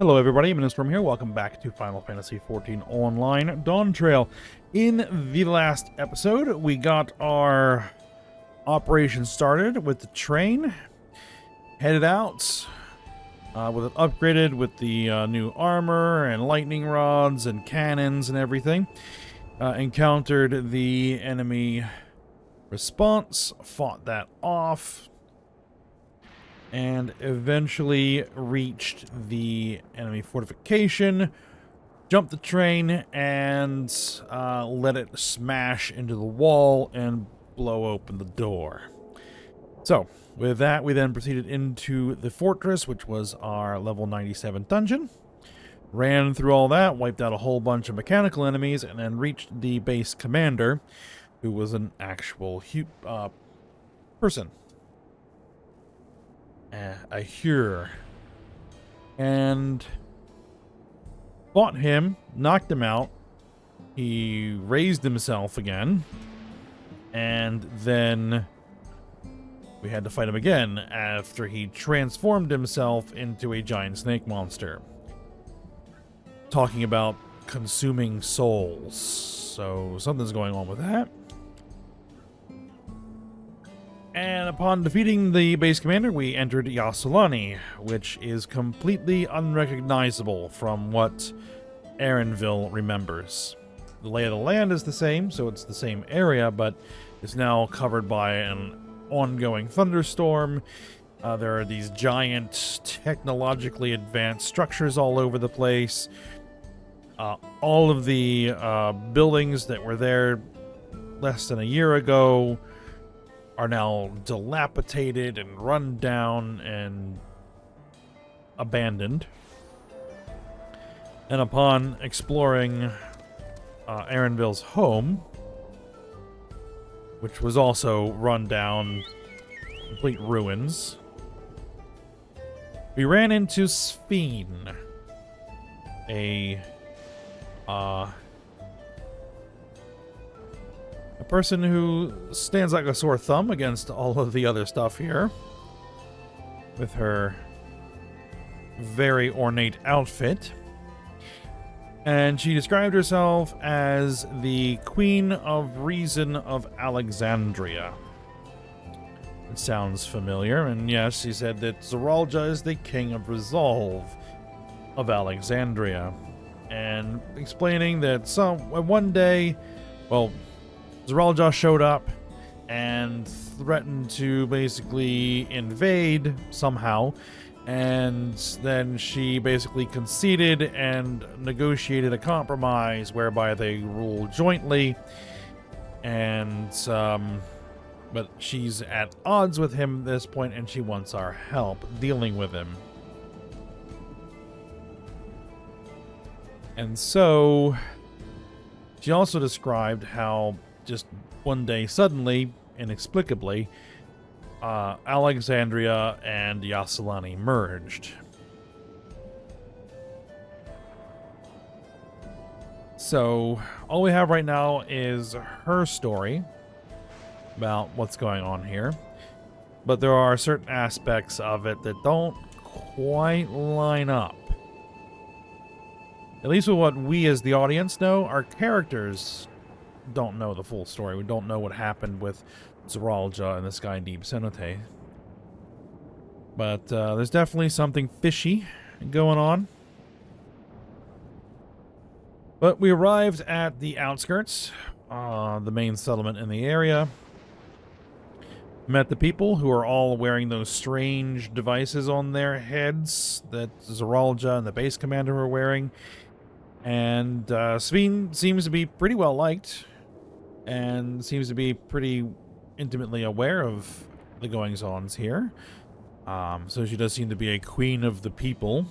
Hello everybody, Ministrum here. Welcome back to Final Fantasy XIV Online Dawntrail. In the last episode, we got our operation started with the train, headed out with it upgraded with the new armor and lightning rods and cannons and everything. Encountered the enemy response, fought that off, and eventually reached the enemy fortification, jumped the train, and let it smash into the wall and blow open the door. So, with that, we then proceeded into the fortress, which was our level 97 dungeon. Ran through all that, wiped out a whole bunch of mechanical enemies, and then reached the base commander, who was an actual person. A Hure, and fought him, knocked him out. He raised himself again, and then we had to fight him again after he transformed himself into a giant snake monster. Talking about consuming souls, so something's going on with that. And upon defeating the base commander, we entered Yassolani, which is completely unrecognizable from what Erenville remembers. The lay of the land is the same, so it's the same area, but it's now covered by an ongoing thunderstorm. There are these giant, technologically advanced structures all over the place. All of the buildings that were there less than a year ago are now dilapidated and run down and abandoned. And upon exploring Erenville's home, which was also run down, complete ruins, we ran into Sphene, a person who stands like a sore thumb against all of the other stuff here, with her very ornate outfit. And she described herself as the Queen of Reason of Alexandria. It sounds familiar, and yes, she said that Zoralja is the King of Resolve of Alexandria. And explaining that one day, well, Zoralja showed up and threatened to basically invade somehow, and then she basically conceded and negotiated a compromise whereby they rule jointly, and but she's at odds with him at this point, and she wants our help dealing with him. And so she also described how just one day, suddenly, inexplicably, Alexandria and Yassolani merged. So, all we have right now is her story about what's going on here. But there are certain aspects of it that don't quite line up. At least with what we as the audience know, our characters don't know the full story. We don't know what happened with Zoralja and this guy Deep Cenote. But there's definitely something fishy going on. But we arrived at the outskirts, the main settlement in the area. Met the people who are all wearing those strange devices on their heads that Zoralja and the base commander were wearing. And Sphene seems to be pretty well liked, and seems to be pretty intimately aware of the goings-ons here. So she does seem to be a queen of the people.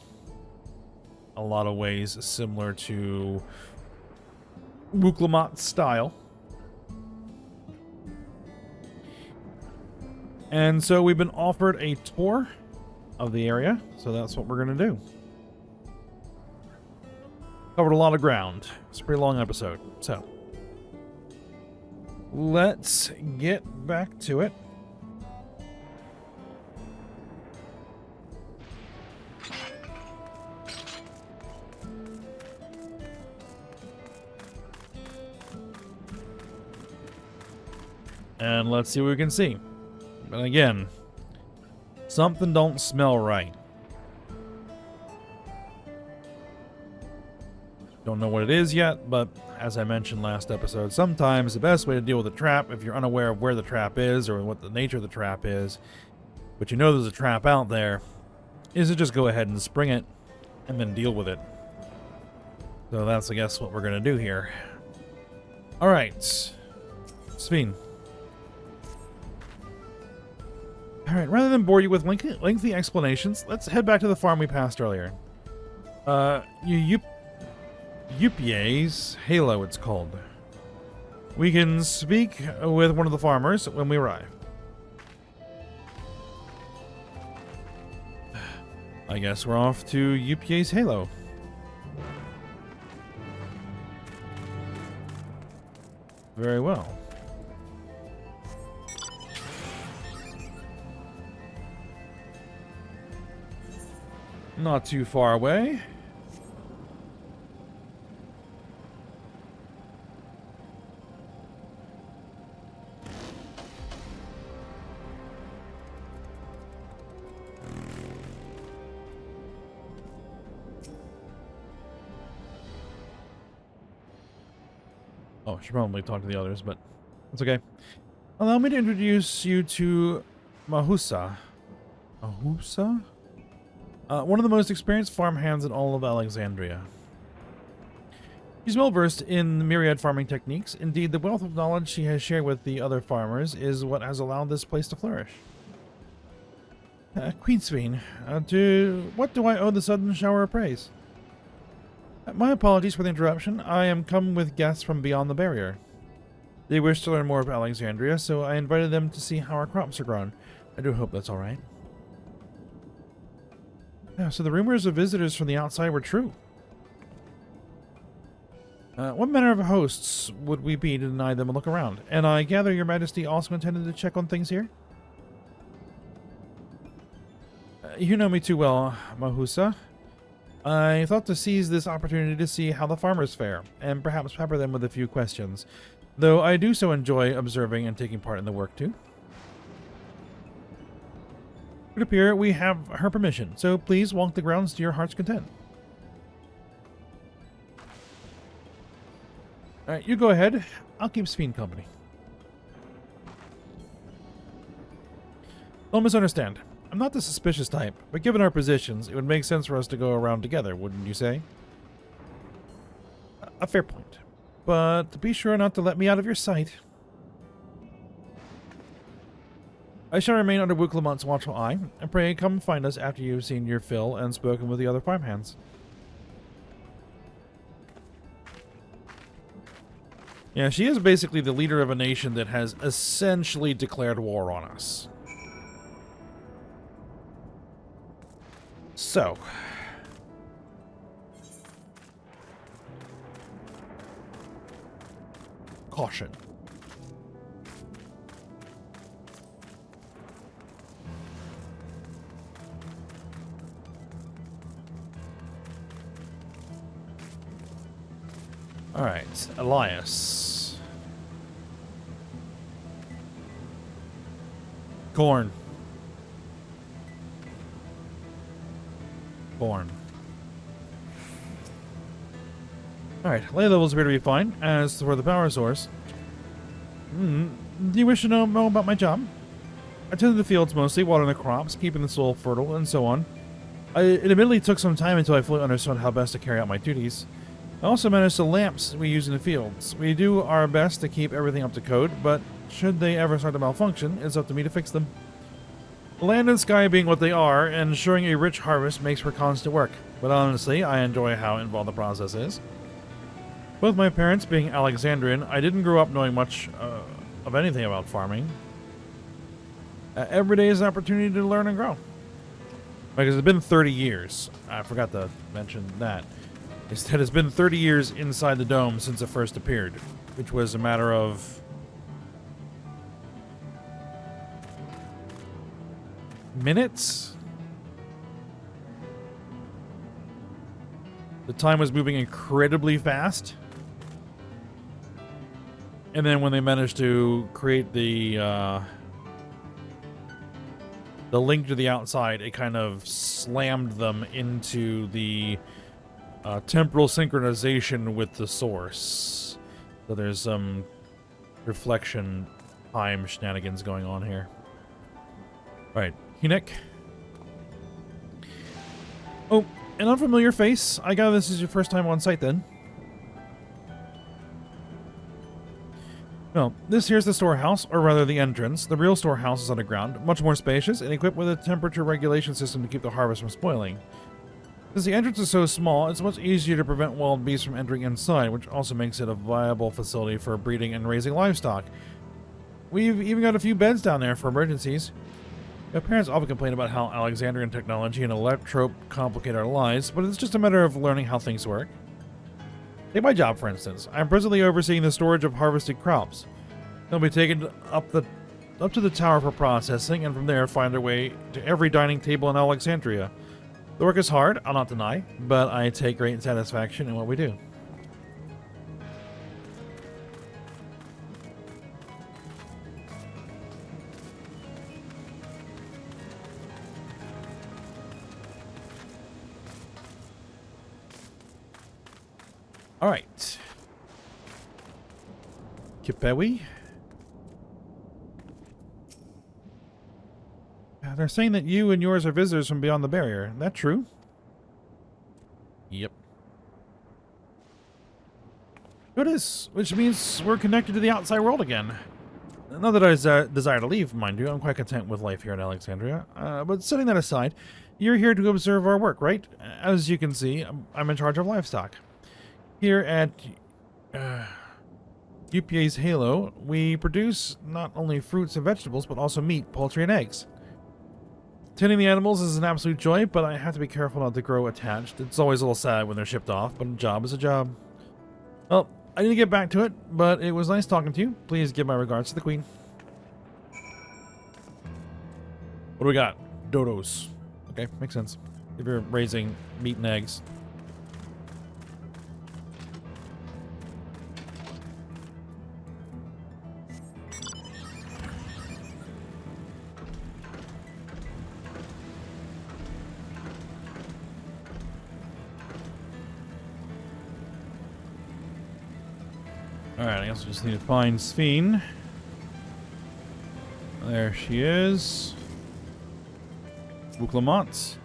A lot of ways similar to Wuklamat's style. And so we've been offered a tour of the area, so that's what we're going to do. Covered a lot of ground. It's a pretty long episode, so let's get back to it. And let's see what we can see. But again, something don't smell right. Don't know what it is yet, but as I mentioned last episode, sometimes the best way to deal with a trap, if you're unaware of where the trap is or what the nature of the trap is, but you know there's a trap out there, is to just go ahead and spring it and then deal with it. So that's, I guess, what we're going to do here. Alright. Sveen. Alright, rather than bore you with lengthy explanations, let's head back to the farm we passed earlier. Yupie's Halo, it's called. We can speak with one of the farmers when we arrive. I guess we're off to Yupie's Halo. Very well. Not too far away. Oh, I should probably talk to the others, but that's okay. Allow me to introduce you to Mahusa. Mahusa? One of the most experienced farmhands in all of Alexandria. She's well versed in the myriad farming techniques. Indeed, the wealth of knowledge she has shared with the other farmers is what has allowed this place to flourish. Queen Sveen, what do I owe the sudden shower of praise? My apologies for the interruption. I am come with guests from beyond the barrier. They wish to learn more of Alexandria, so I invited them to see how our crops are grown. I do hope that's all right. Yeah, so the rumors of visitors from the outside were true. What manner of hosts would we be to deny them a look around? And I gather your majesty also intended to check on things here? You know me too well, Mahusa. I thought to seize this opportunity to see how the farmers fare, and perhaps pepper them with a few questions, though I do so enjoy observing and taking part in the work too. It would appear we have her permission, so please walk the grounds to your heart's content. Alright, you go ahead. I'll keep Sveen company. Don't misunderstand. I'm not the suspicious type, but given our positions, it would make sense for us to go around together, wouldn't you say? A fair point. But be sure not to let me out of your sight. I shall remain under Wuklamont's watchful eye, and pray come find us after you've seen your fill and spoken with the other farmhands. Yeah, she is basically the leader of a nation that has essentially declared war on us. So. Caution. Alright, Elias. Corn. Born. Alright, lay levels appear to be fine. As for the power source, do you wish to know more about my job? I tend to the fields mostly, watering the crops, keeping the soil fertile, and so on. It admittedly took some time until I fully understood how best to carry out my duties. I also manage the lamps we use in the fields. We do our best to keep everything up to code, but should they ever start to malfunction, it's up to me to fix them. Land and sky being what they are, ensuring a rich harvest makes for constant work, but honestly, I enjoy how involved the process is. Both my parents being Alexandrian, I didn't grow up knowing much of anything about farming. Every day is an opportunity to learn and grow. Because it's been 30 years. I forgot to mention that. Instead, it's been 30 years inside the dome since it first appeared, which was a matter of minutes? The time was moving incredibly fast. And then when they managed to create the link to the outside, it kind of slammed them into the temporal synchronization with the source. So there's some reflection time shenanigans going on here. Alright, Hinek. Oh, an unfamiliar face. I gather this is your first time on site then. Well, this here's the storehouse, or rather the entrance. The real storehouse is underground, much more spacious, and equipped with a temperature regulation system to keep the harvest from spoiling. Since the entrance is so small, it's much easier to prevent wild beasts from entering inside, which also makes it a viable facility for breeding and raising livestock. We've even got a few beds down there for emergencies. My parents often complain about how Alexandrian technology and electrope complicate our lives, but it's just a matter of learning how things work. Take my job, for instance. I'm presently overseeing the storage of harvested crops. They'll be taken up to the tower for processing, and from there find their way to every dining table in Alexandria. The work is hard, I'll not deny, but I take great satisfaction in what we do. All right. Kipewi. They're saying that you and yours are visitors from beyond the barrier. That true? Yep. It is, which means we're connected to the outside world again. Not that I desire to leave, mind you. I'm quite content with life here in Alexandria. But setting that aside, you're here to observe our work, right? As you can see, I'm in charge of livestock. Here at UPA's Halo, we produce not only fruits and vegetables, but also meat, poultry, and eggs. Tending the animals is an absolute joy, but I have to be careful not to grow attached. It's always a little sad when they're shipped off, but a job is a job. Well, I need to get back to it, but it was nice talking to you. Please give my regards to the Queen. What do we got? Dodos. Okay, makes sense. If you're raising meat and eggs. Alright, I guess we just need to find Sphene. There she is. Bouklamont.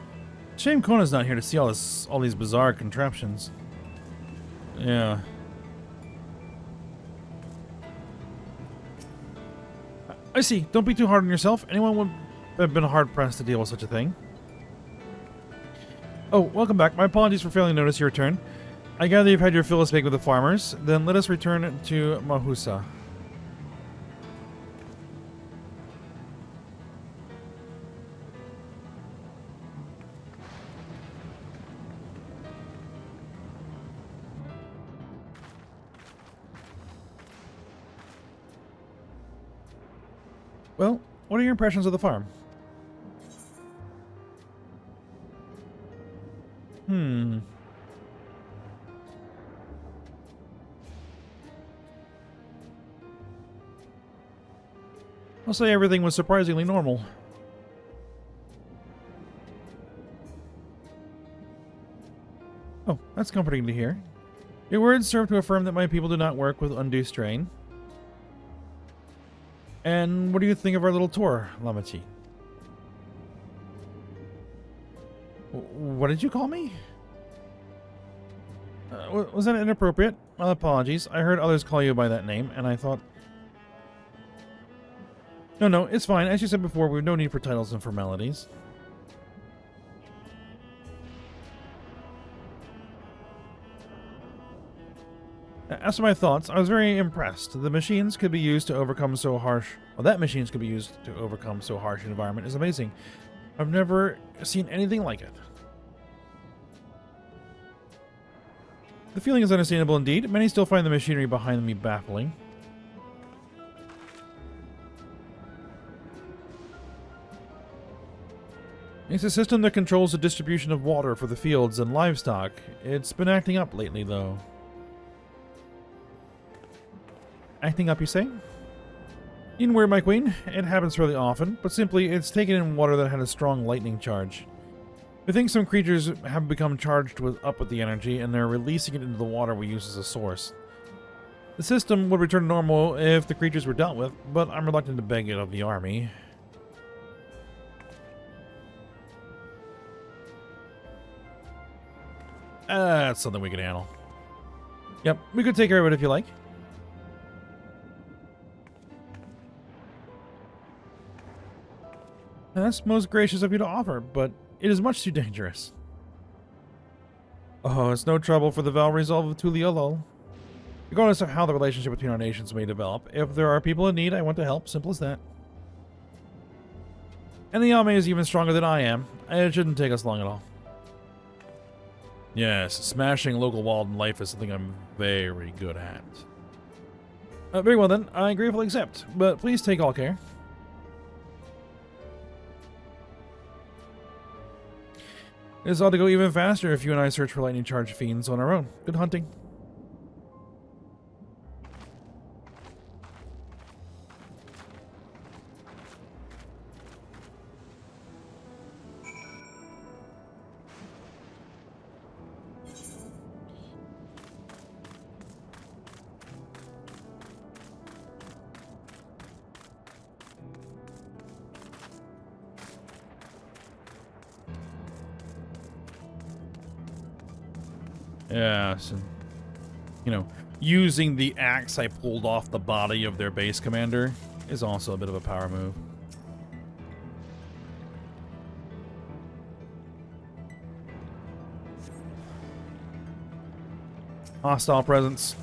Shame Kona's not here to see all these bizarre contraptions. Yeah. I see. Don't be too hard on yourself. Anyone would have been hard-pressed to deal with such a thing. Oh, welcome back. My apologies for failing to notice your return. I gather you've had your fill of speak with the farmers. Then let us return to Mahusa. Well, what are your impressions of the farm? I'll say everything was surprisingly normal. Oh, that's comforting to hear. Your words serve to affirm that my people do not work with undue strain. And what do you think of our little tour, Lamachi? What did you call me? Was that inappropriate? My apologies. I heard others call you by that name, and I thought... No, it's fine. As you said before, we have no need for titles and formalities. As for my thoughts, I was very impressed. The machines could be used to overcome so harsh... Well, that machines could be used to overcome so harsh an environment is amazing. I've never seen anything like it. The feeling is understandable indeed. Many still find the machinery behind me baffling. It's a system that controls the distribution of water for the fields and livestock. It's been acting up lately, though. Acting up, you say? You can worry, my queen. It happens fairly often, but simply it's taken in water that had a strong lightning charge. We think some creatures have become charged up with the energy, and they're releasing it into the water we use as a source. The system would return to normal if the creatures were dealt with, but I'm reluctant to beg it of the army. That's something we can handle. Yep, we could take care of it if you like. That's most gracious of you to offer, but it is much too dangerous. Oh, it's no trouble for the vow resolve of Tuliolol. Regardless of how the relationship between our nations may develop, if there are people in need, I want to help. Simple as that. And the army is even stronger than I am. It shouldn't take us long at all. Yes, smashing local wildlife is something I'm very good at. Very well then, I gratefully accept, but please take all care. This ought to go even faster if you and I search for lightning charged fiends on our own. Good hunting. Yeah, so, you know, using the axe I pulled off the body of their base commander is also a bit of a power move. Hostile presence.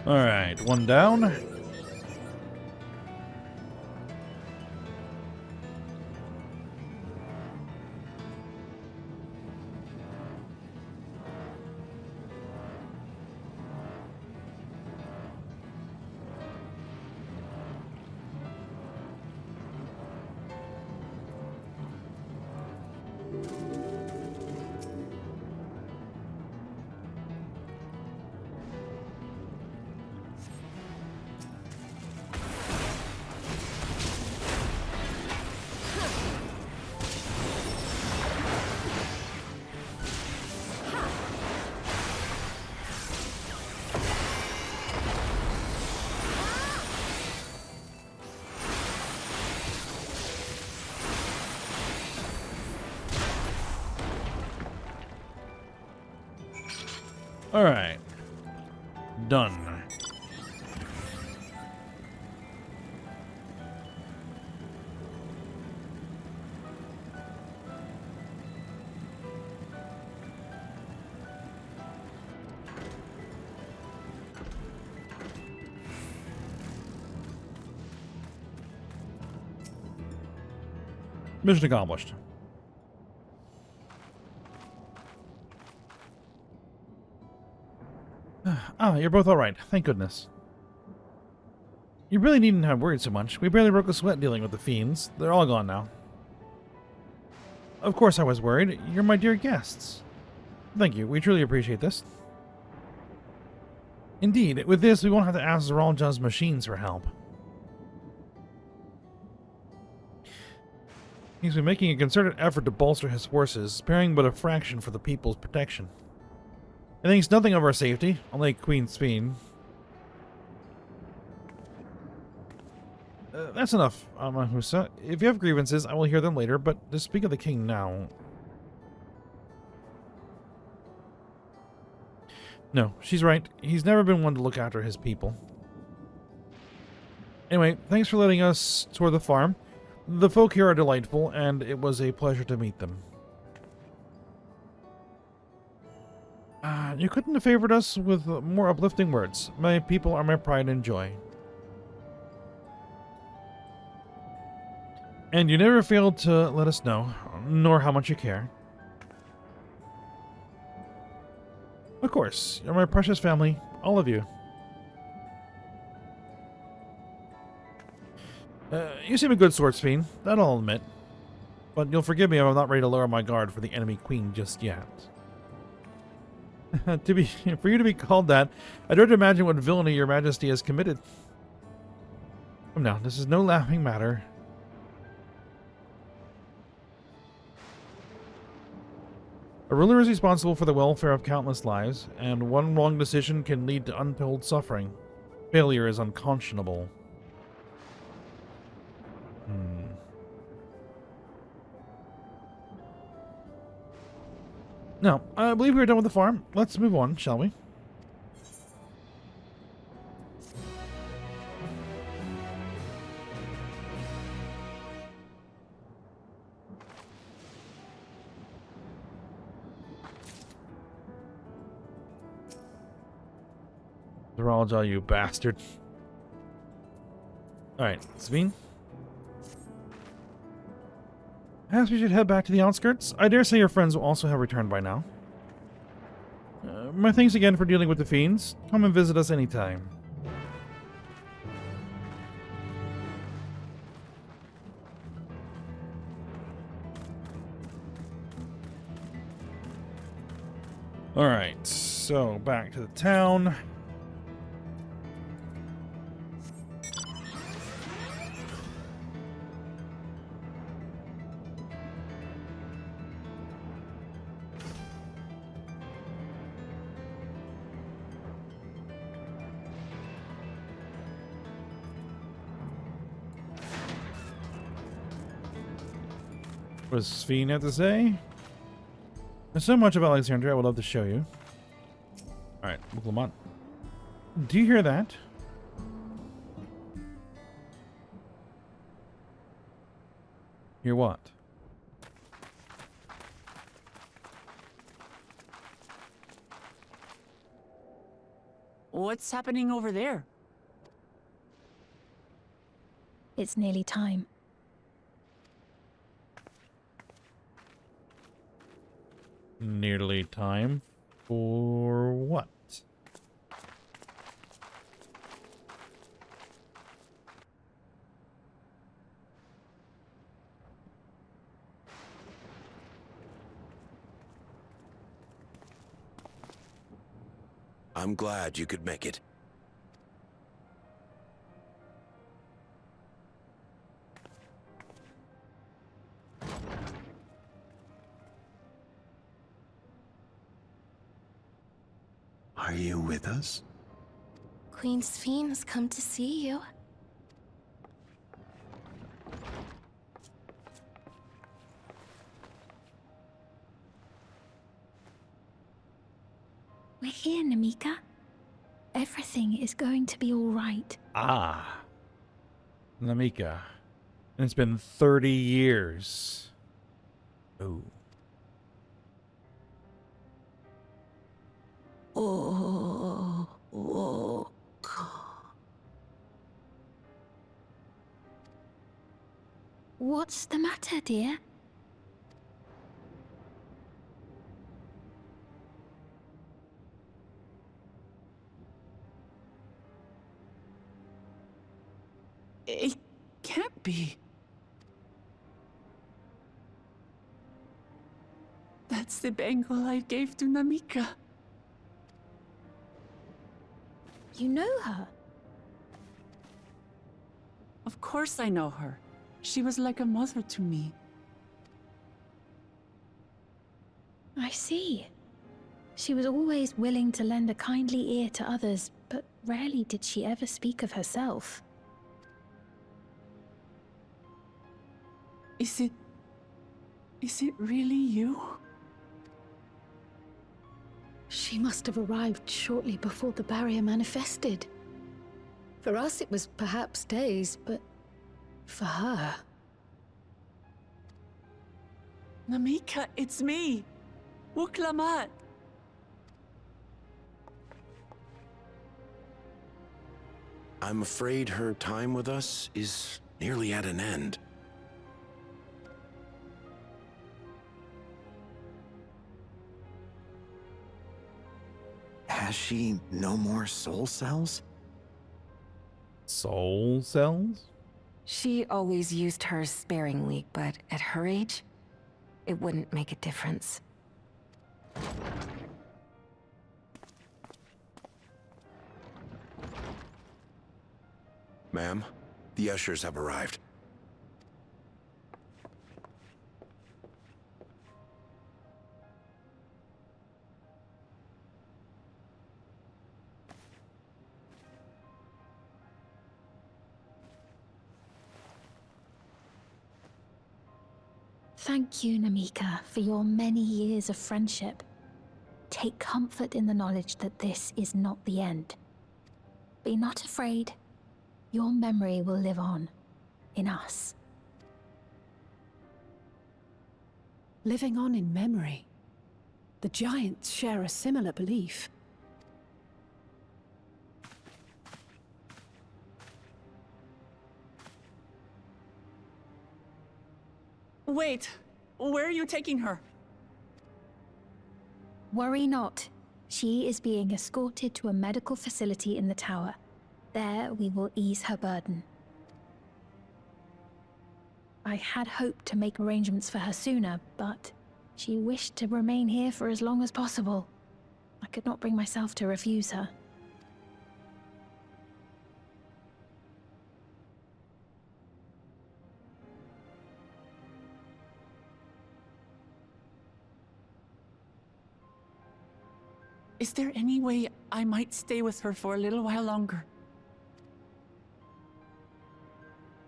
Alright, one down. Alright. Done. Mission accomplished. Ah, you're both alright. Thank goodness. You really needn't have worried so much. We barely broke a sweat dealing with the fiends. They're all gone now. Of course I was worried. You're my dear guests. Thank you. We truly appreciate this. Indeed, with this, we won't have to ask Zeralja's machines for help. He's been making a concerted effort to bolster his forces, sparing but a fraction for the people's protection. He thinks nothing of our safety, unlike Queen Speen. That's enough, Amahusa. If you have grievances, I will hear them later, but to speak of the king now... No, she's right. He's never been one to look after his people. Anyway, thanks for letting us tour the farm. The folk here are delightful, and it was a pleasure to meet them. You couldn't have favored us with more uplifting words. My people are my pride and joy. And you never failed to let us know, nor how much you care. Of course, you're my precious family, all of you. You seem a good swordsfiend, that I'll admit. But you'll forgive me if I'm not ready to lower my guard for the enemy queen just yet. For you to be called that, I dread to imagine what villainy your majesty has committed. Come now, this is no laughing matter. A ruler is responsible for the welfare of countless lives, and one wrong decision can lead to untold suffering. Failure is unconscionable. Now, I believe we're done with the farm. Let's move on, shall we? Zoraja, you bastard. Alright, Sabine? Perhaps we should head back to the outskirts. I dare say your friends will also have returned by now. My thanks again for dealing with the fiends. Come and visit us anytime. Alright, so back to the town. What does Sphene have to say? There's so much about Alexandria I would love to show you. Alright, Lamont. Do you hear that? Hear what? What's happening over there? It's nearly time. Nearly time for what? I'm glad you could make it. Are you with us? Queen Sphene has come to see you. We're here, Namika. Everything is going to be all right. Ah. Namika. And it's been 30 years. Oh. What's the matter, dear? It can't be. That's the bangle I gave to Namika. You know her? Of course I know her. She was like a mother to me. I see. She was always willing to lend a kindly ear to others, but rarely did she ever speak of herself. Is it really you? She must have arrived shortly before the barrier manifested. For us, it was perhaps days, but for her... Namika, it's me! Wuklamat! I'm afraid her time with us is nearly at an end. Has she no more soul cells? Soul cells? She always used hers sparingly, but at her age, it wouldn't make a difference. Ma'am, the ushers have arrived. Thank you, Namika, for your many years of friendship. Take comfort in the knowledge that this is not the end. Be not afraid. Your memory will live on in us. Living on in memory. The giants share a similar belief. Wait, where are you taking her? Worry not. She is being escorted to a medical facility in the tower. There we will ease her burden. I had hoped to make arrangements for her sooner, but she wished to remain here for as long as possible. I could not bring myself to refuse her. Is there any way I might stay with her for a little while longer?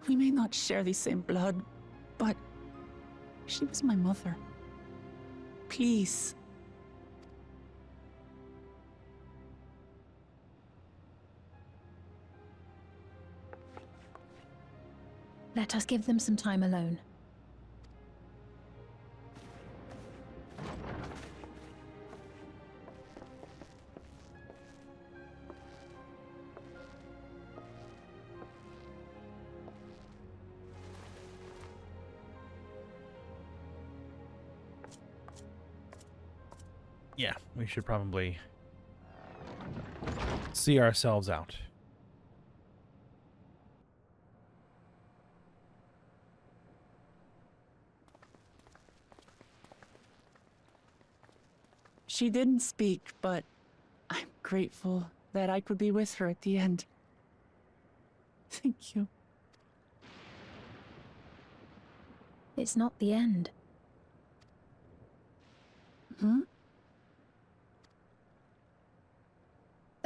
We may not share the same blood, but she was my mother. Please. Let us give them some time alone. Yeah, we should probably see ourselves out. She didn't speak, but I'm grateful that I could be with her at the end. Thank you. It's not the end. Hmm?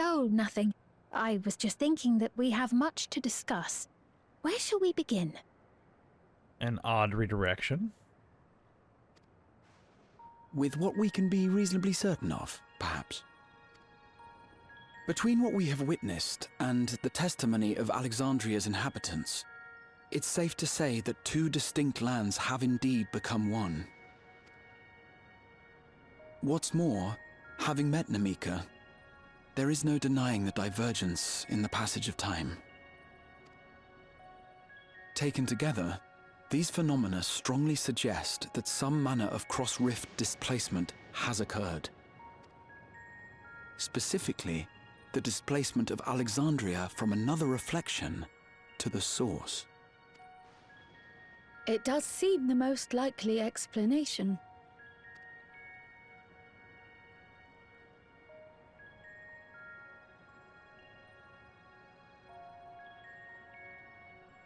Oh, nothing. I was just thinking that we have much to discuss. Where shall we begin? An odd redirection. With what we can be reasonably certain of, perhaps. Between what we have witnessed and the testimony of Alexandria's inhabitants, it's safe to say that two distinct lands have indeed become one. What's more, having met Namika, there is no denying the divergence in the passage of time. Taken together, these phenomena strongly suggest that some manner of cross-rift displacement has occurred. Specifically, the displacement of Alexandria from another reflection to the source. It does seem the most likely explanation.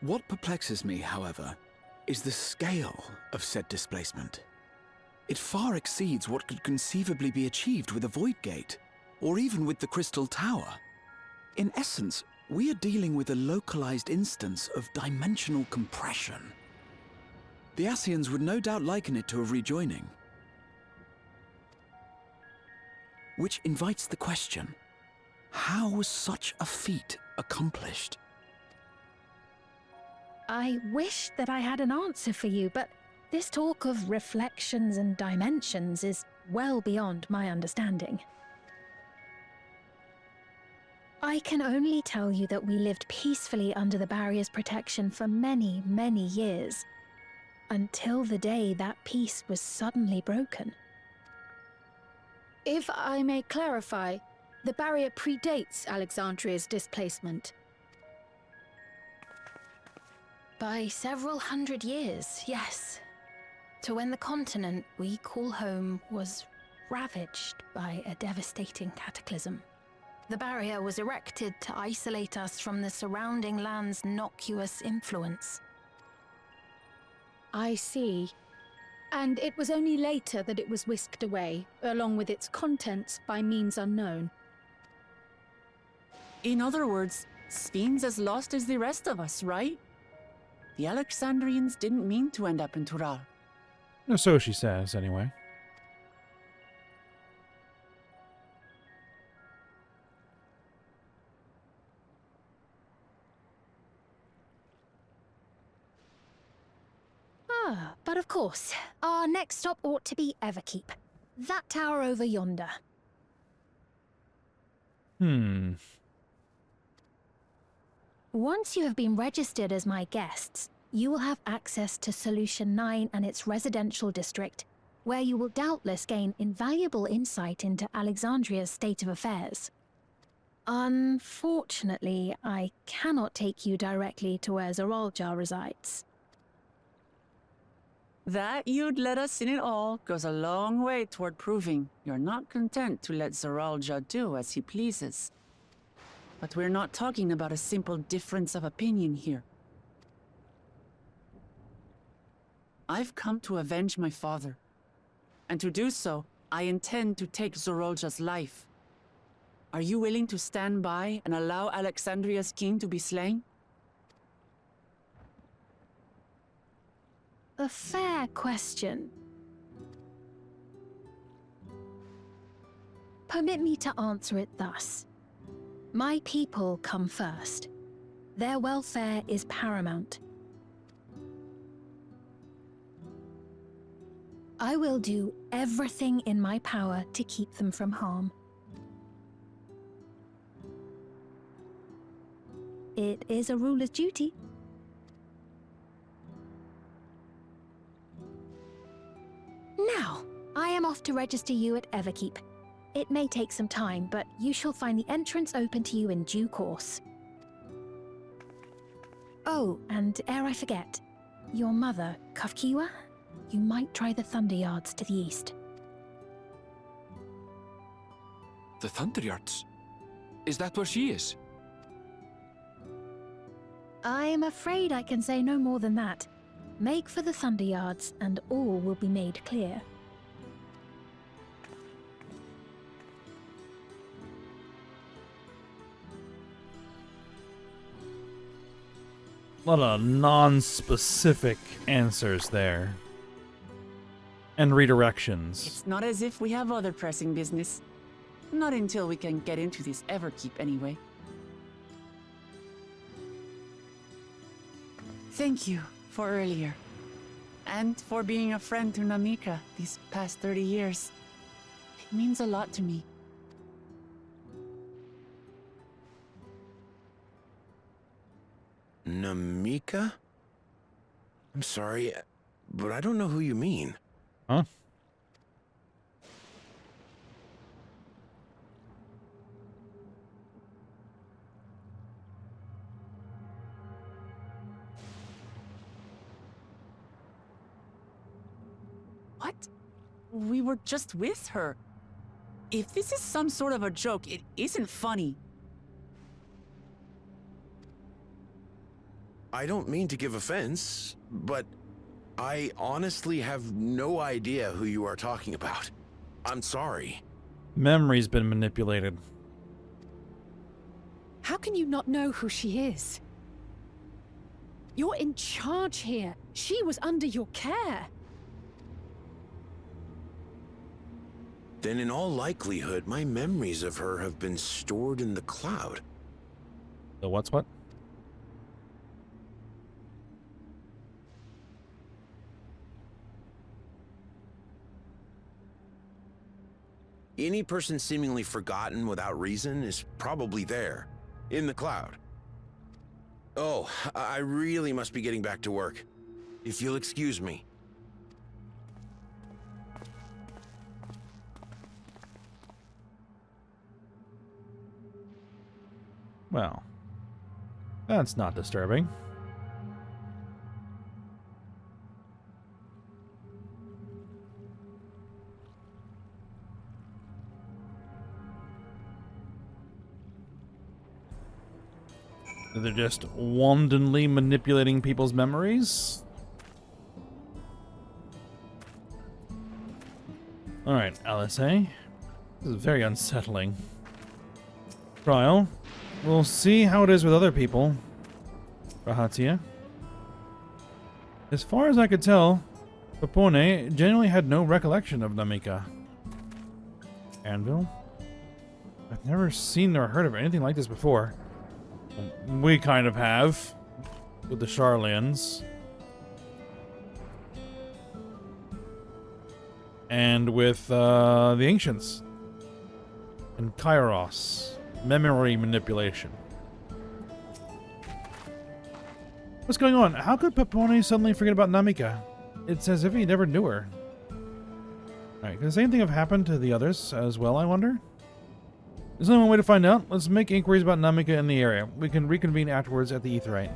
What perplexes me, however, is the scale of said displacement. It far exceeds what could conceivably be achieved with a void gate, or even with the Crystal Tower. In essence, we are dealing with a localized instance of dimensional compression. The Ascians would no doubt liken it to a rejoining. Which invites the question, how was such a feat accomplished? I wish that I had an answer for you, but this talk of reflections and dimensions is well beyond my understanding. I can only tell you that we lived peacefully under the barrier's protection for many, many years, until the day that peace was suddenly broken. If I may clarify, The barrier predates Alexandria's displacement. By several hundred years, yes. To when the continent we call home was ravaged by a devastating cataclysm. The barrier was erected to isolate us from the surrounding land's noxious influence. I see. And it was only later that it was whisked away, along with its contents, by means unknown. In other words, Sphene's as lost as the rest of us, right? The Alexandrians didn't mean to end up in Tural. Or so she says, anyway. But of course, our next stop ought to be Everkeep. That tower over yonder. Once you have been registered as my guests, you will have access to Solution 9 and its residential district, where you will doubtless gain invaluable insight into Alexandria's state of affairs. Unfortunately, I cannot take you directly to where Zoralja resides. That you'd let us in it all goes a long way toward proving you're not content to let Zoralja do as he pleases. But we're not talking about a simple difference of opinion here. I've come to avenge my father. And to do so, I intend to take Zoralja's life. Are you willing to stand by and allow Alexandria's king to be slain? A fair question. Permit me to answer it thus. My people come first. Their welfare is paramount. I will do everything in my power to keep them from harm. It is a ruler's duty. Now, I am off to register you at Everkeep. It may take some time, but you shall find the entrance open to you in due course. Oh, and ere I forget, your mother, Kafkiwa, you might try the Thunder Yards to the east. The Thunder Yards? Is that where she is? I'm afraid I can say no more than that. Make for the Thunder Yards, and all will be made clear. A lot of non-specific answers there. And redirections. It's not as if we have other pressing business. Not until we can get into this Everkeep anyway. Thank you for earlier. And for being a friend to Namika these past 30 years. It means a lot to me. Namika? I'm sorry, but I don't know who you mean. Huh? What? We were just with her. If this is some sort of a joke, it isn't funny. I don't mean to give offense, but I honestly have no idea who you are talking about. I'm sorry. Memory's been manipulated. How can you not know who she is? You're in charge here. She was under your care. Then in all likelihood, my memories of her have been stored in the cloud. The what's what? Any person seemingly forgotten without reason is probably there, in the cloud. Oh, I really must be getting back to work. If you'll excuse me. Well, that's not disturbing. They're just wantonly manipulating people's memories? Alright, Alice, eh? This is very unsettling. Trial. We'll see how it is with other people. Rahatia. As far as I could tell, Popone genuinely had no recollection of Namika. Anvil? I've never seen or heard of anything like this before. We kind of have. With the Charlians. And with the Ancients. And Kairos. Memory manipulation. What's going on? How could Popone suddenly forget about Namika? It's as if he never knew her. Alright, could the same thing have happened to the others as well, I wonder? There's only one way to find out. Let's make inquiries about Namika in the area. We can reconvene afterwards at the Aetheryte.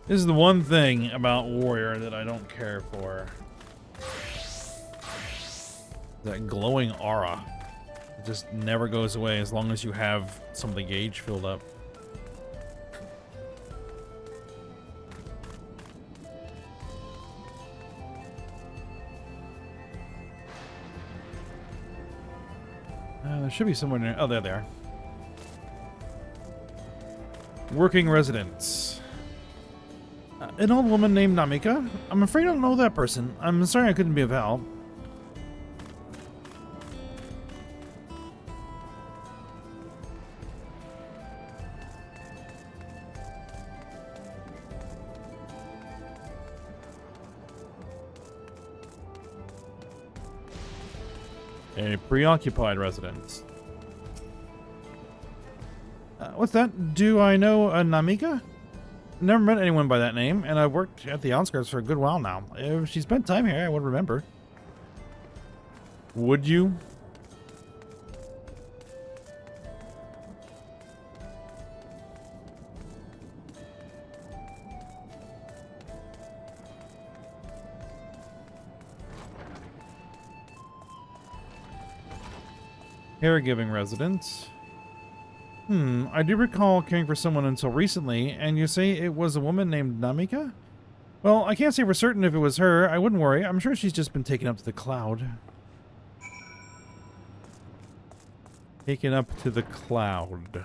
This is the one thing about Warrior that I don't care for. That glowing aura. It just never goes away as long as you have some of the gauge filled up. There should be somewhere near. Oh, there they are. Working residents. An old woman named Namika? I'm afraid I don't know that person. I'm sorry I couldn't be of help. A preoccupied resident. What's that? Do I know a Namika? Never met anyone by that name, and I've worked at the outskirts for a good while now. If she spent time here, I would remember. Would you? Caregiving resident. I do recall caring for someone until recently, and you say it was a woman named Namika? Well, I can't say for certain if it was her. I wouldn't worry. I'm sure she's just been taken up to the cloud. Taken up to the cloud.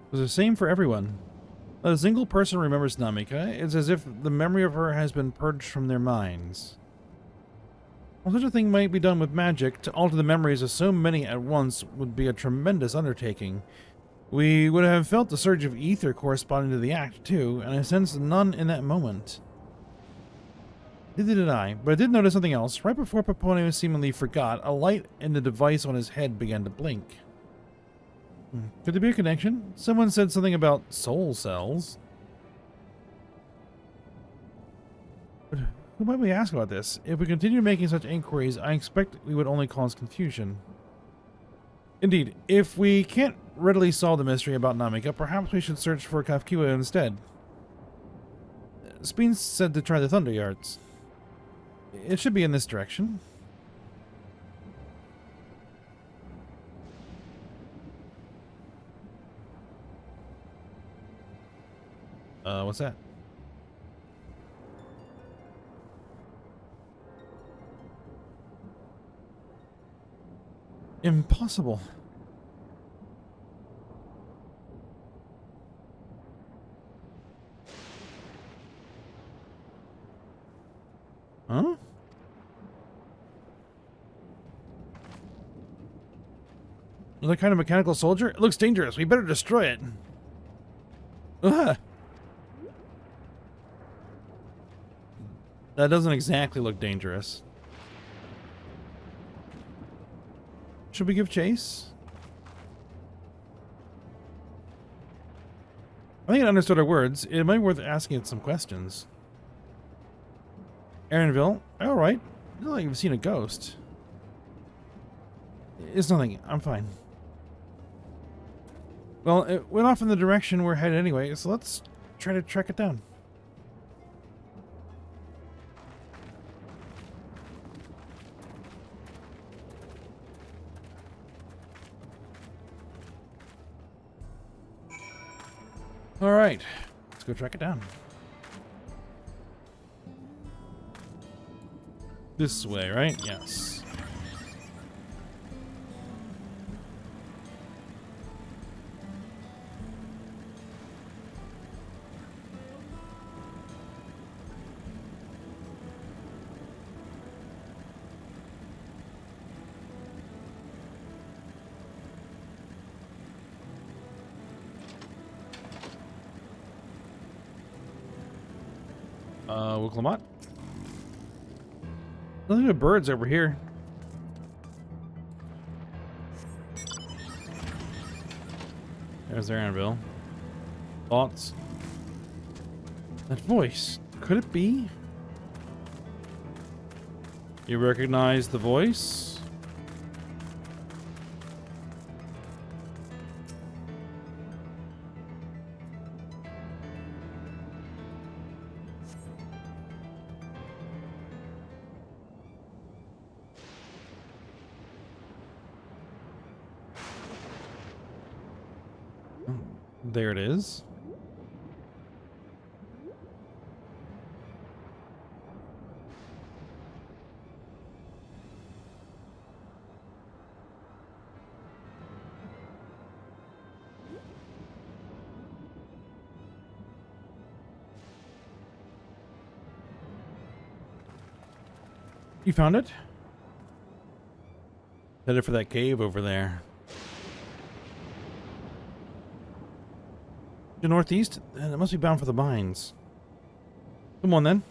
It was the same for everyone. A single person remembers Namika. It's as if the memory of her has been purged from their minds. While such a thing might be done with magic, to alter the memories of so many at once would be a tremendous undertaking. We would have felt the surge of ether corresponding to the act, too, and I sensed none in that moment. Neither did I, but I did notice something else. Right before Popone seemingly forgot, a light in the device on his head began to blink. Could there be a connection? Someone said something about soul cells. But who might we ask about this? If we continue making such inquiries, I expect we would only cause confusion. Indeed, if we can't readily solve the mystery about Namika, perhaps we should search for Kafkiwa instead. Speen said to try the Thunder Yards. It should be in this direction. What's that? Impossible. Huh? Another kind of mechanical soldier? It looks dangerous. We better destroy it. Ugh. That doesn't exactly look dangerous. Should we give chase? I think it understood our words. It might be worth asking it some questions. Aaronville? Alright. I don't think I've seen a ghost. It's nothing. I'm fine. Well, it went off in the direction we're headed anyway, so let's try to track it down. Alright. Let's go track it down. This way, right? Yes. Wilclamot? Nothing but birds over here. There's their anvil. Thoughts? That voice. Could it be? You recognize the voice? There it is. You found it? Headed for that cave over there. To northeast, and it must be bound for the mines. Come on then.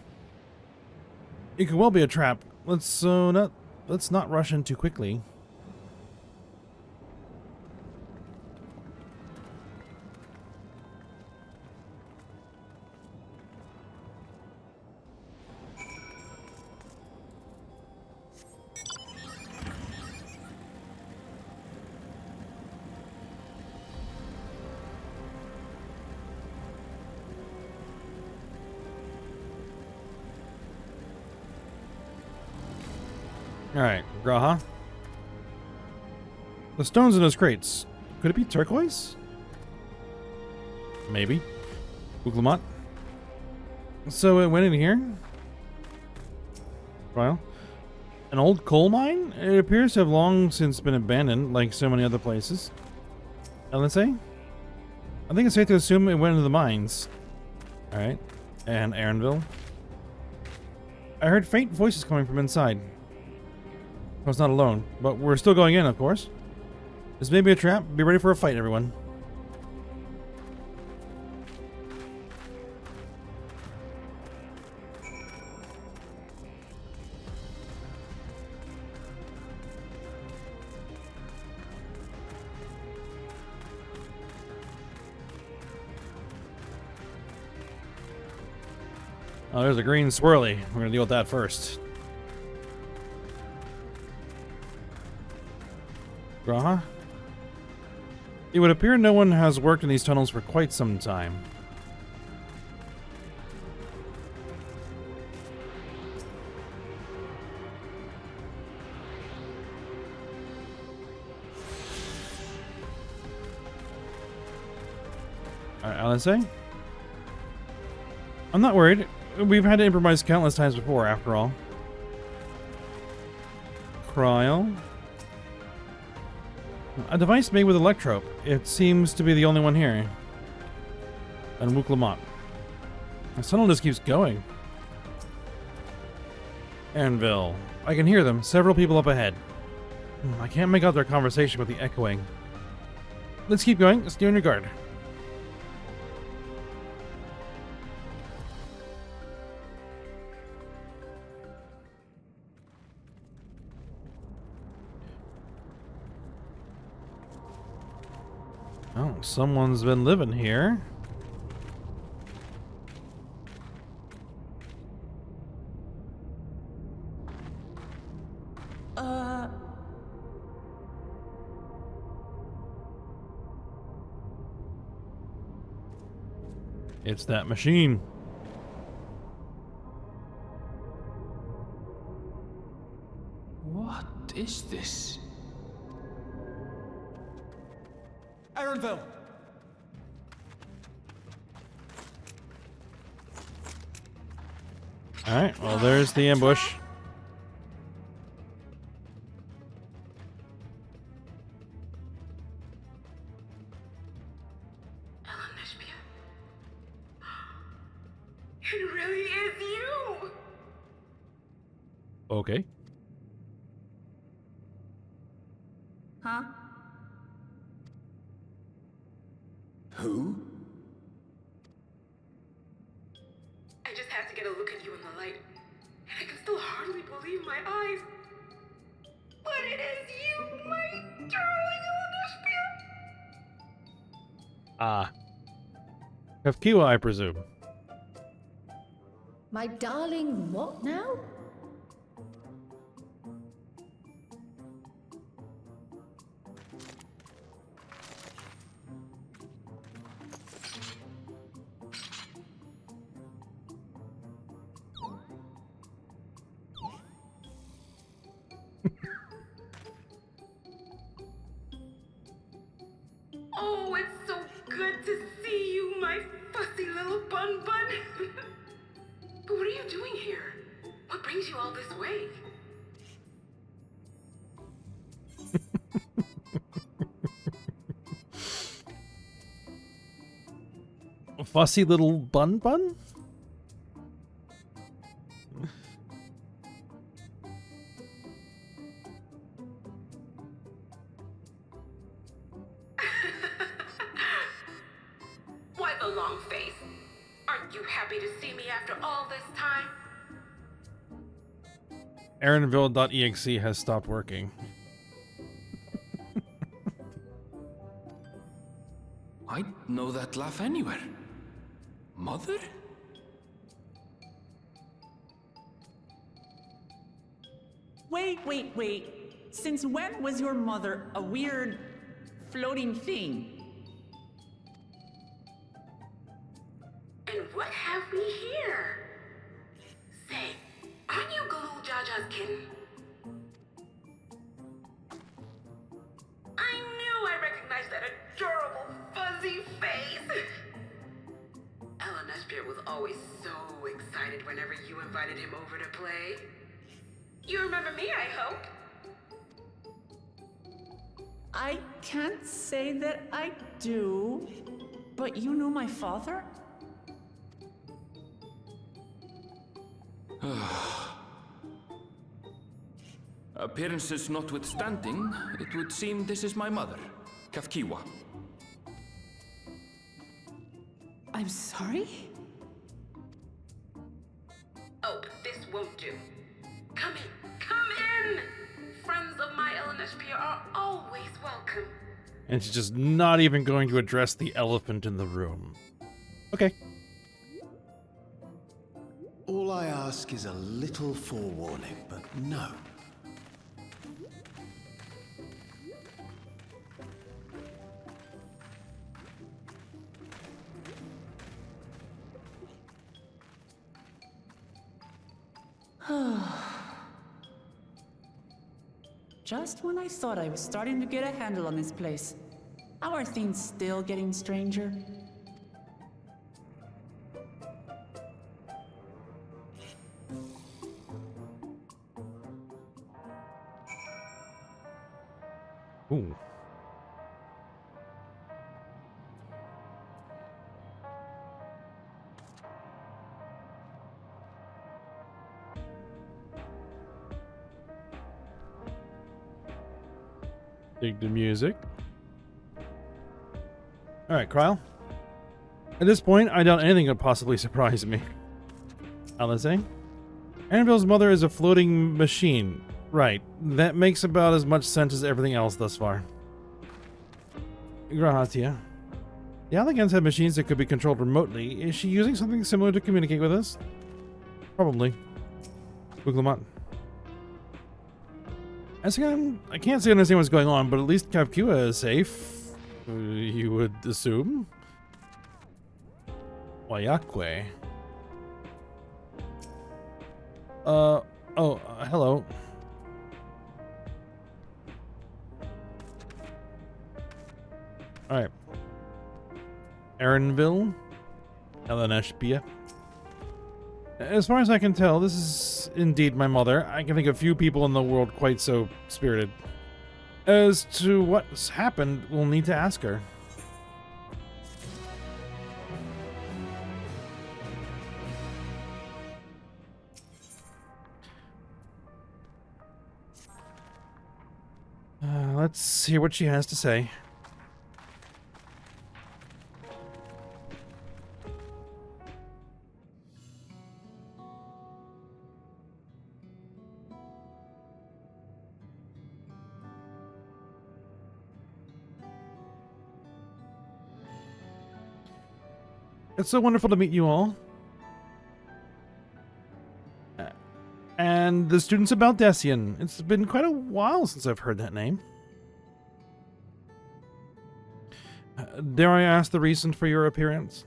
It could well be a trap. Let's not rush in too quickly. Alright, Graha. The stones in those crates. Could it be turquoise? Maybe. Wilclamot. So it went in here? Well, an old coal mine? It appears to have long since been abandoned, like so many other places. LSA? I think it's safe to assume it went into the mines. Alright. And Aaronville. I heard faint voices coming from inside. I was not alone, but we're still going in, of course. This may be a trap. Be ready for a fight, everyone. Oh, there's a green swirly. We're gonna deal with that first. Graha? It would appear no one has worked in these tunnels for quite some time. Alright, LSA? I'm not worried. We've had to improvise countless times before, after all. Cryle? A device made with electrope. It seems to be the only one here. And Wuklamont. The tunnel just keeps going. Anvil. I can hear them. Several people up ahead. I can't make out their conversation with the echoing. Let's keep going. Stay on your guard. Oh, someone's been living here. It's that machine. What is this? Ironville! Alright, well, there's the ambush. It really is you! Okay. Huh? Who? I just had to get a look at you in the light, and I can still hardly believe my eyes. But it is you, my darling Olympia! Ah. Kafkiwa, I presume. My darling, what now? Oh, it's so good to see you, my fussy little bun bun. But what are you doing here? What brings you all this way? Fussy little bun bun? Why the long face? Aren't you happy to see me after all this time? Aaronville.exe has stopped working. I'd know that laugh anywhere. Mother? Wait. Since when was your mother a weird floating thing? And what have we here? Say, aren't you Galul Jaja's kitten? I knew I recognized that adorable fuzzy face. Elenespia was always so excited whenever you invited him over to play. You remember me, I hope? I can't say that I do, but you knew my father? Appearances notwithstanding, it would seem this is my mother, Kafkiwa. I'm sorry? Oh, but this won't do. Come in! Friends of my Elenespia are always welcome. And she's just not even going to address the elephant in the room. Okay. All I ask is a little forewarning, but no. Just when I thought I was starting to get a handle on this place. How are things still getting stranger? Ooh. Dig the music. Alright, Kryle. At this point, I doubt anything could possibly surprise me. Alice? Annabelle's mother is a floating machine. Right. That makes about as much sense as everything else thus far. Grahatia. The Allegans have machines that could be controlled remotely. Is she using something similar to communicate with us? Probably. Buglamot. I can't say I understand what's going on, but at least Kavkua is safe. You would assume. Wayakwe. Hello. Alright. Aaronville. Eleneshbia. As far as I can tell, this is indeed my mother. I can think of few people in the world quite so spirited. As to what's happened, we'll need to ask her. Let's hear what she has to say. It's so wonderful to meet you all. And the students of Baldessian. It's been quite a while since I've heard that name. Dare I ask the reason for your appearance?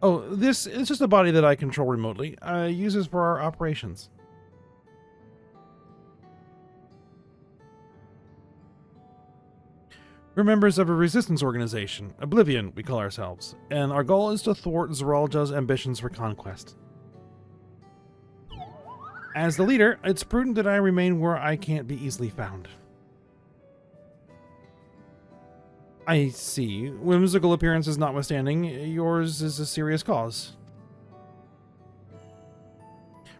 Oh, this is just a body that I control remotely. I use this for our operations. We're members of a resistance organization, Oblivion, we call ourselves, and our goal is to thwart Zoralja's ambitions for conquest. As the leader, it's prudent that I remain where I can't be easily found. I see. Whimsical appearances notwithstanding, yours is a serious cause.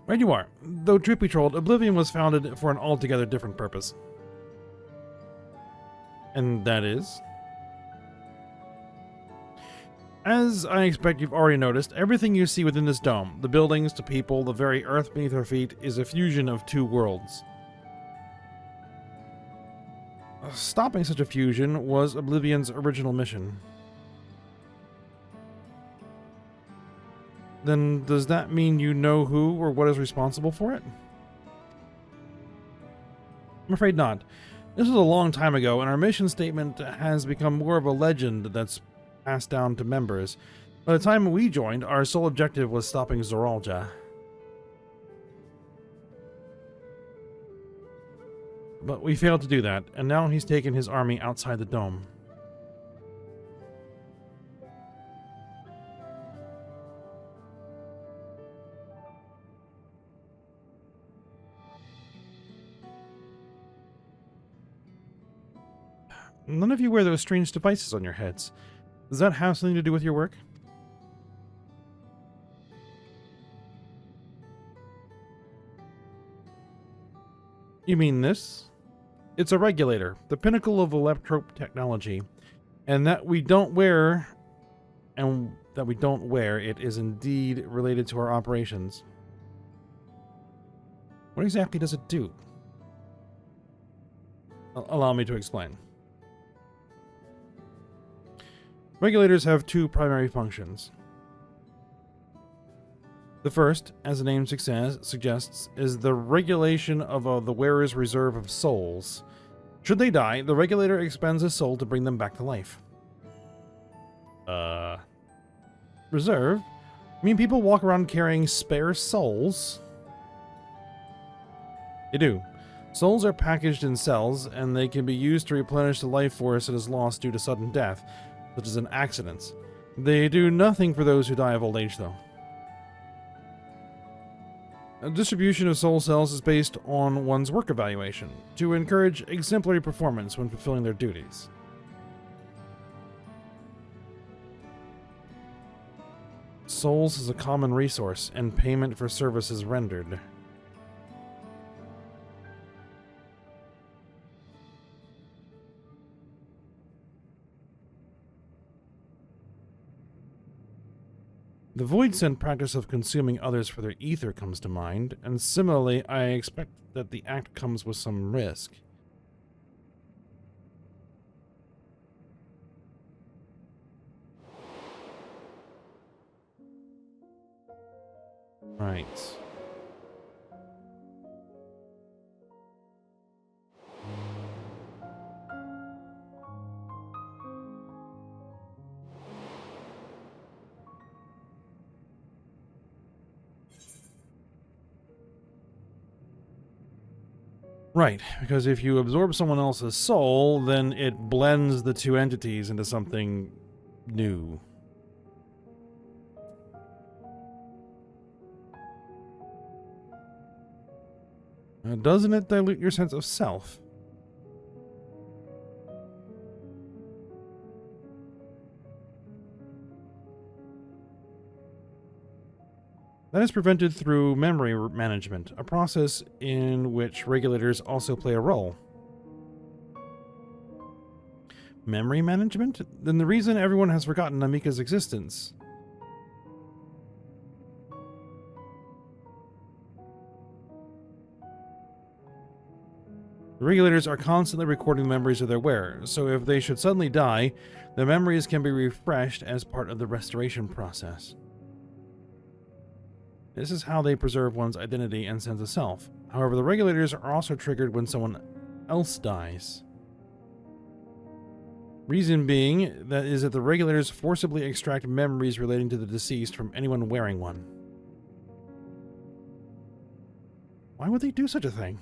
Right you are. Though truth be told, Oblivion was founded for an altogether different purpose. And that is? As I expect you've already noticed, everything you see within this dome, the buildings, the people, the very earth beneath our feet, is a fusion of two worlds. Stopping such a fusion was Oblivion's original mission. Then does that mean you know who or what is responsible for it? I'm afraid not. This was a long time ago, and our mission statement has become more of a legend that's passed down to members. By the time we joined, our sole objective was stopping Zoralja. But we failed to do that, and now he's taken his army outside the dome. None of you wear those strange devices on your heads. Does that have something to do with your work? You mean this? It's a regulator, the pinnacle of electrope technology, and that we don't wear it is indeed related to our operations. What exactly does it do? Allow me to explain. Regulators have two primary functions. The first, as the name suggests, is the regulation of the wearer's reserve of souls. Should they die, the regulator expends a soul to bring them back to life. Reserve? I mean, people walk around carrying spare souls? They do. Souls are packaged in cells, and they can be used to replenish the life force that is lost due to sudden death, such as an accident. They do nothing for those who die of old age, though. A distribution of soul cells is based on one's work evaluation, to encourage exemplary performance when fulfilling their duties. Souls is a common resource, and payment for services rendered. The void sent practice of consuming others for their ether comes to mind, and similarly, I expect that the act comes with some risk. Right. Right, because if you absorb someone else's soul, then it blends the two entities into something new. Doesn't it dilute your sense of self? That is prevented through memory management, a process in which regulators also play a role. Memory management? Then the reason everyone has forgotten Namika's existence. The regulators are constantly recording the memories of their wearers, so if they should suddenly die, the memories can be refreshed as part of the restoration process. This is how they preserve one's identity and sense of self. However, the regulators are also triggered when someone else dies. Reason being that is that the regulators forcibly extract memories relating to the deceased from anyone wearing one. Why would they do such a thing?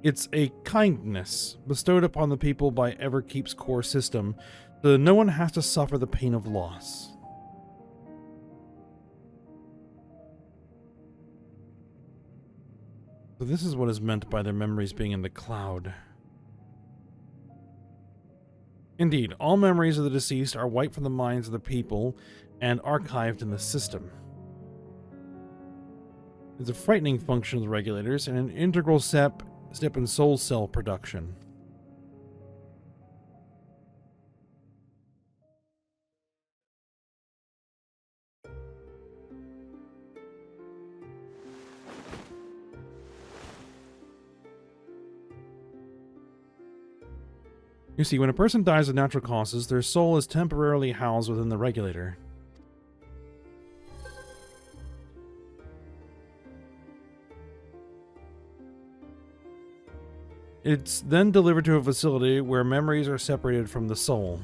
It's a kindness bestowed upon the people by Everkeep's core system, so that no one has to suffer the pain of loss. So this is what is meant by their memories being in the cloud. Indeed, all memories of the deceased are wiped from the minds of the people and archived in the system. It's a frightening function of the regulators and an integral step in soul cell production. You see, when a person dies of natural causes, their soul is temporarily housed within the regulator. It's then delivered to a facility where memories are separated from the soul.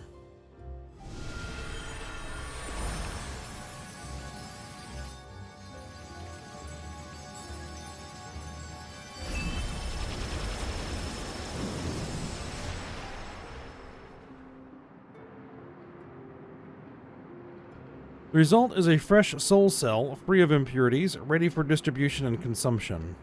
The result is a fresh soul cell, free of impurities, ready for distribution and consumption.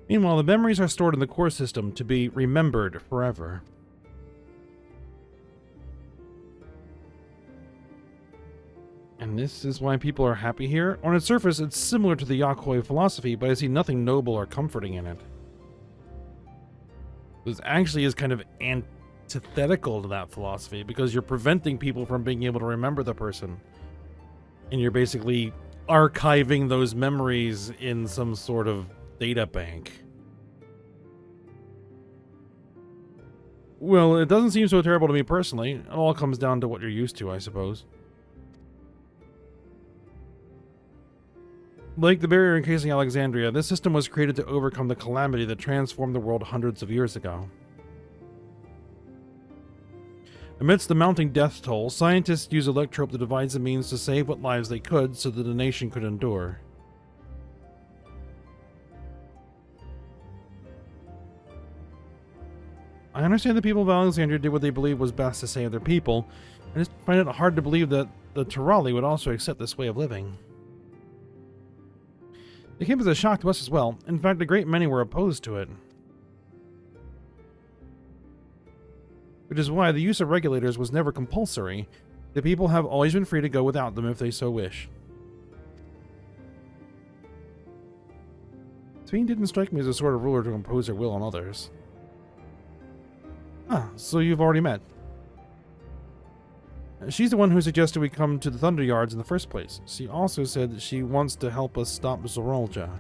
Meanwhile, the memories are stored in the core system to be remembered forever. And this is why people are happy here? On its surface, it's similar to the Yakoi philosophy, but I see nothing noble or comforting in it. This actually is kind of antithetical to that philosophy, because you're preventing people from being able to remember the person. And you're basically archiving those memories in some sort of data bank. Well, it doesn't seem so terrible to me personally. It all comes down to what you're used to, I suppose. Like the barrier encasing Alexandria, this system was created to overcome the calamity that transformed the world hundreds of years ago. Amidst the mounting death toll, scientists used Electrope to devise the means to save what lives they could so that the nation could endure. understand the people of Alexandria did what they believed was best to save their people. I just find it hard to believe that the Tirali would also accept this way of living. It came as a shock to us as well. In fact, a great many were opposed to it. Which is why the use of regulators was never compulsory. The people have always been free to go without them if they so wish. Sveen didn't strike me as the sort of ruler to impose her will on others. Ah, so you've already met. She's the one who suggested we come to the Thunder Yards in the first place. She also said that she wants to help us stop Zorolja.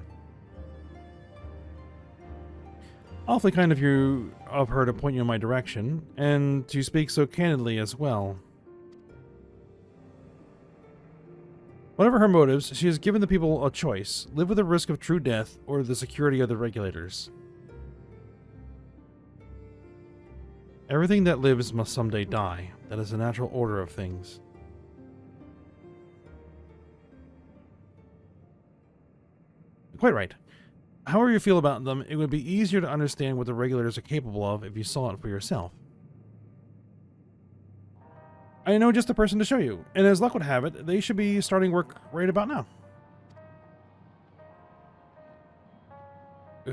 Awfully kind of her to point you in my direction, and to speak so candidly as well. Whatever her motives, she has given the people a choice: live with the risk of true death or the security of the regulators. Everything that lives must someday die. That is the natural order of things. Quite right. However you feel about them, it would be easier to understand what the regulators are capable of if you saw it for yourself. I know just the person to show you, and as luck would have it, they should be starting work right about now.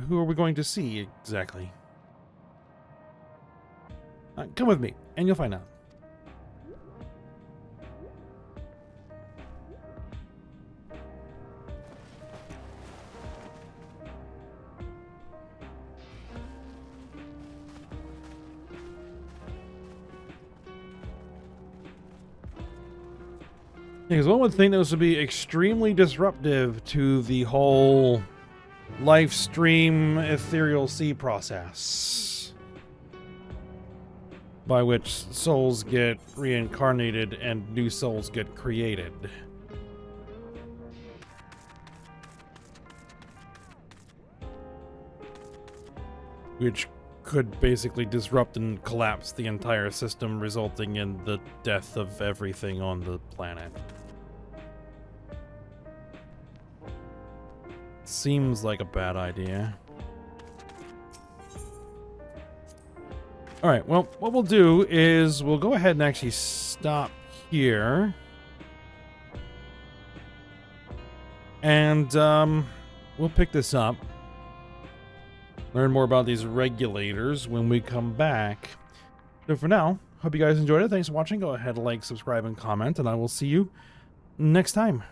Who are we going to see, exactly? Come with me, and you'll find out. Because one would think this would be extremely disruptive to the whole live stream ethereal sea process, by which souls get reincarnated and new souls get created. Which could basically disrupt and collapse the entire system, resulting in the death of everything on the planet. Seems like a bad idea. Alright, well, what we'll do is we'll go ahead and actually stop here. And we'll pick this up. Learn more about these regulators when we come back. So for now, hope you guys enjoyed it. Thanks for watching. Go ahead, like, subscribe, and comment, and I will see you next time.